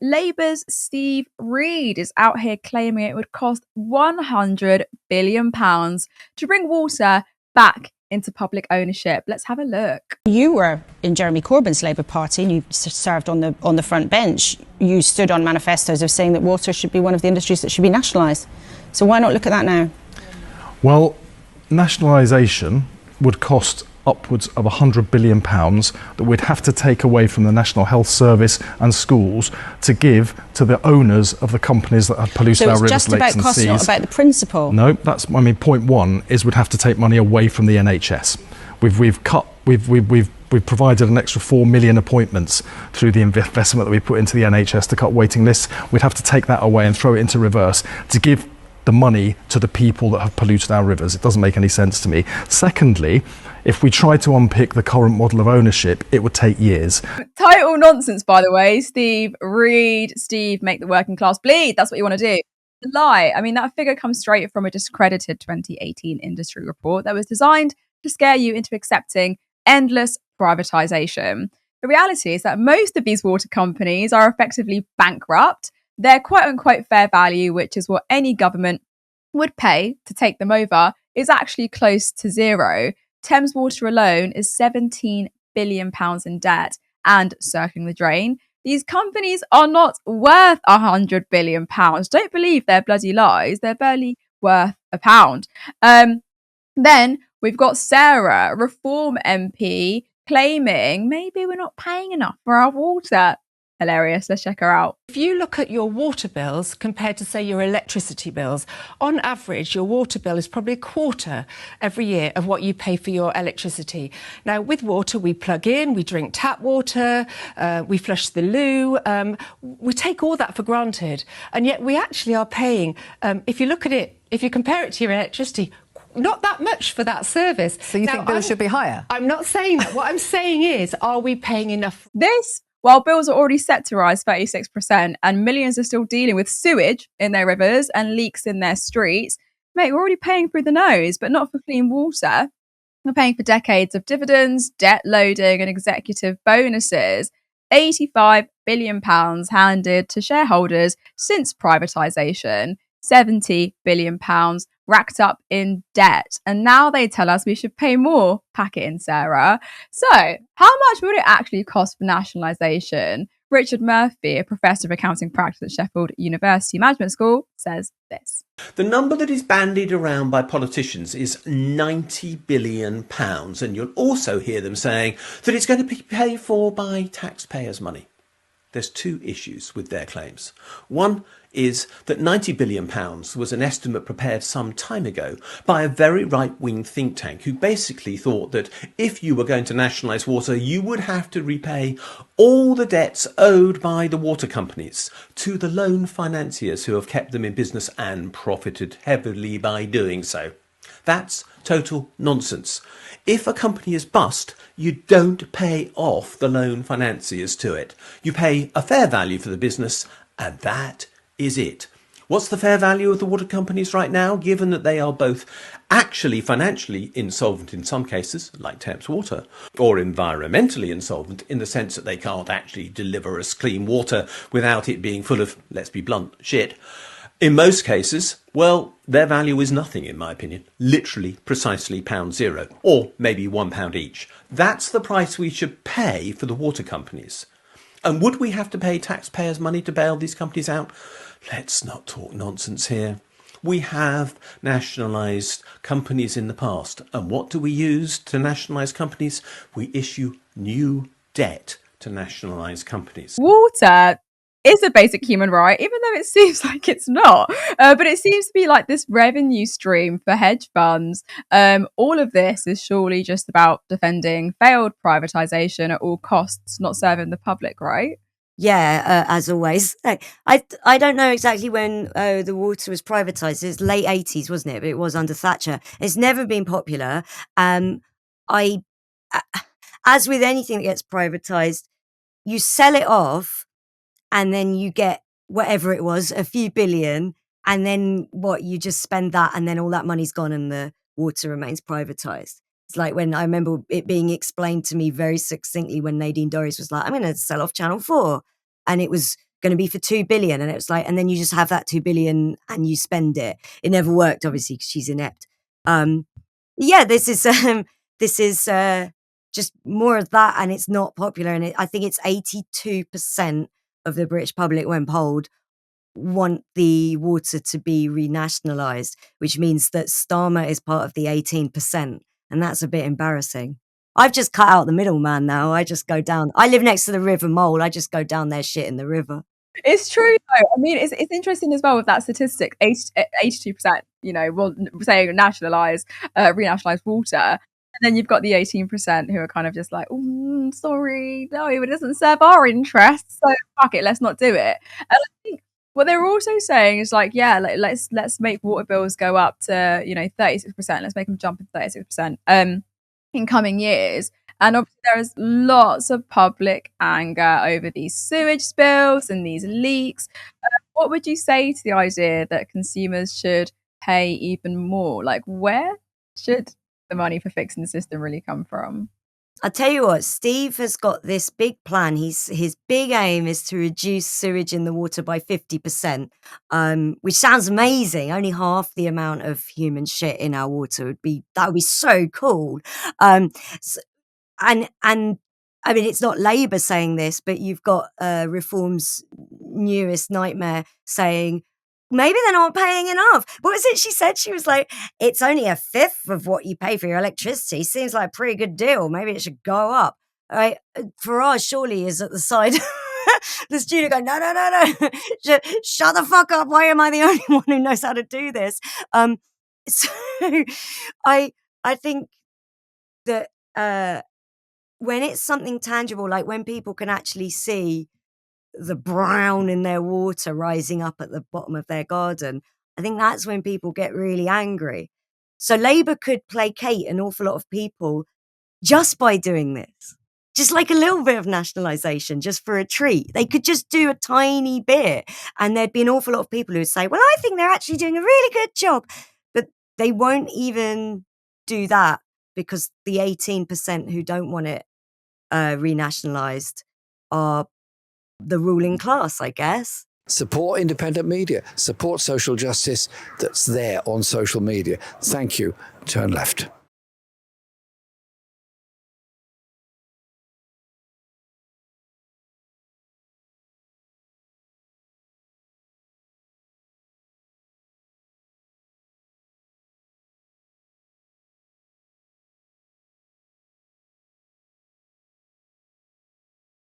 Labour's Steve Reed is out here claiming it would cost £100 billion to bring water back into public ownership. Let's have a look. You were in Jeremy Corbyn's Labour Party and you served on the front bench. You stood on manifestos of saying that water should be one of the industries that should be nationalised. So why not look at that now? Well, nationalisation would cost upwards of £100 billion that we'd have to take away from the National Health Service and schools to give to the owners of the companies that have polluted our rivers, lakes and seas. So it's just about cost, not about the principle? No, point one is we'd have to take money away from the NHS. We've provided an extra 4 million appointments through the investment that we put into the NHS to cut waiting lists. We'd have to take that away and throw it into reverse to give the money to the people that have polluted our rivers. It doesn't make any sense to me. Secondly, if we try to unpick the current model of ownership, it would take years. Total nonsense, by the way. Steve Reed, Steve, make the working class bleed. That's what you want to do. Lie. I mean, that figure comes straight from a discredited 2018 industry report that was designed to scare you into accepting endless privatisation. The reality is that most of these water companies are effectively bankrupt. Their quote-unquote fair value, which is what any government would pay to take them over, is actually close to zero. Thames Water alone is £17 billion in debt and circling the drain. These companies are not worth £100 billion. Don't believe their bloody lies. They're barely worth a pound. Then we've got Sarah, Reform MP, claiming maybe we're not paying enough for our water. Hilarious. Let's check her out. If you look at your water bills compared to, say, your electricity bills, on average, your water bill is probably a quarter every year of what you pay for your electricity. Now, with water, we plug in, we drink tap water, we flush the loo. We take all that for granted. And yet we actually are paying, if you look at it, if you compare it to your electricity, not that much for that service. So you think bills should be higher? I'm not saying that. What I'm saying is, are we paying enough? While bills are already set to rise 36% and millions are still dealing with sewage in their rivers and leaks in their streets, mate, we're already paying through the nose, but not for clean water. We're paying for decades of dividends, debt loading and executive bonuses. £85 billion handed to shareholders since privatisation. £70 billion racked up in debt. And now they tell us we should pay more. Pack it in, Sarah. So, how much would it actually cost for nationalisation? Richard Murphy, a professor of accounting practice at Sheffield University Management School, says this. The number that is bandied around by politicians is £90 billion. And you'll also hear them saying that it's going to be paid for by taxpayers' money. There's two issues with their claims. One is that £90 billion was an estimate prepared some time ago by a very right-wing think tank who basically thought that if you were going to nationalise water, you would have to repay all the debts owed by the water companies to the loan financiers who have kept them in business and profited heavily by doing so. That's total nonsense. If a company is bust, you don't pay off the loan financiers to it. You pay a fair value for the business, and that is it. What's the fair value of the water companies right now, given that they are both actually financially insolvent in some cases, like Thames Water, or environmentally insolvent in the sense that they can't actually deliver us clean water without it being full of, let's be blunt, shit. In most cases, well, their value is nothing, in my opinion. Literally, precisely £0, or maybe £1 each. That's the price we should pay for the water companies. And would we have to pay taxpayers' money to bail these companies out? Let's not talk nonsense here. We have nationalised companies in the past. And what do we use to nationalise companies? We issue new debt to nationalise companies. Water is a basic human right, even though it seems like it's not. But it seems to be like this revenue stream for hedge funds. All of this is surely just about defending failed privatisation at all costs, not serving the public, right? Yeah, as always. I don't know exactly when the water was privatised. It was late 80s, wasn't it? But it was under Thatcher. It's never been popular. As with anything that gets privatised, you sell it off and then you get whatever it was, a few billion, and then you just spend that and then all that money's gone and the water remains privatised. It's like when I remember it being explained to me very succinctly when Nadine Dorries was like, I'm going to sell off Channel 4. And it was going to be for 2 billion. And it was like, and then you just have that 2 billion and you spend it. It never worked, obviously, because she's inept. Yeah, this is just more of that, and it's not popular. And I think it's 82% of the British public, when polled, want the water to be renationalised, which means that Starmer is part of the 18%, and that's a bit embarrassing. I've just cut out the middleman now. I just go down. I live next to the River Mole. I just go down there, shit in the river. It's true though. I mean, it's interesting as well with that statistic. 82%, will say renationalise water, and then you've got the 18% who are kind of just like, sorry, no, it doesn't serve our interests, so fuck it, let's not do it. And I think what they're also saying is like, yeah, let's make water bills go up to 36%. Let's make them jump to 36% in coming years. And obviously there is lots of public anger over these sewage spills and these leaks. What would you say to the idea that consumers should pay even more? Like, where should the money for fixing the system really come from? I'll tell you what, Steve has got this big plan. His big aim is to reduce sewage in the water by 50%, which sounds amazing. Only half the amount of human shit in our water would be so cool. And I mean, it's not Labour saying this, but you've got Reform's newest nightmare saying, maybe they're not paying enough. What was it she said? She was like, it's only a fifth of what you pay for your electricity. Seems like a pretty good deal. Maybe it should go up. Right? Farage surely is at the side the studio going, no. Shut the fuck up. Why am I the only one who knows how to do this? So I think that when it's something tangible, like when people can actually see the brown in their water rising up at the bottom of their garden, I think that's when people get really angry. So Labour could placate an awful lot of people just by doing this. Just like a little bit of nationalisation, just for a treat. They could just do a tiny bit, and there'd be an awful lot of people who would say, well, I think they're actually doing a really good job. But they won't even do that, because the 18% who don't want it renationalised are the ruling class, I guess. Support independent media, support social justice that's there on social media. Thank you. Turn left.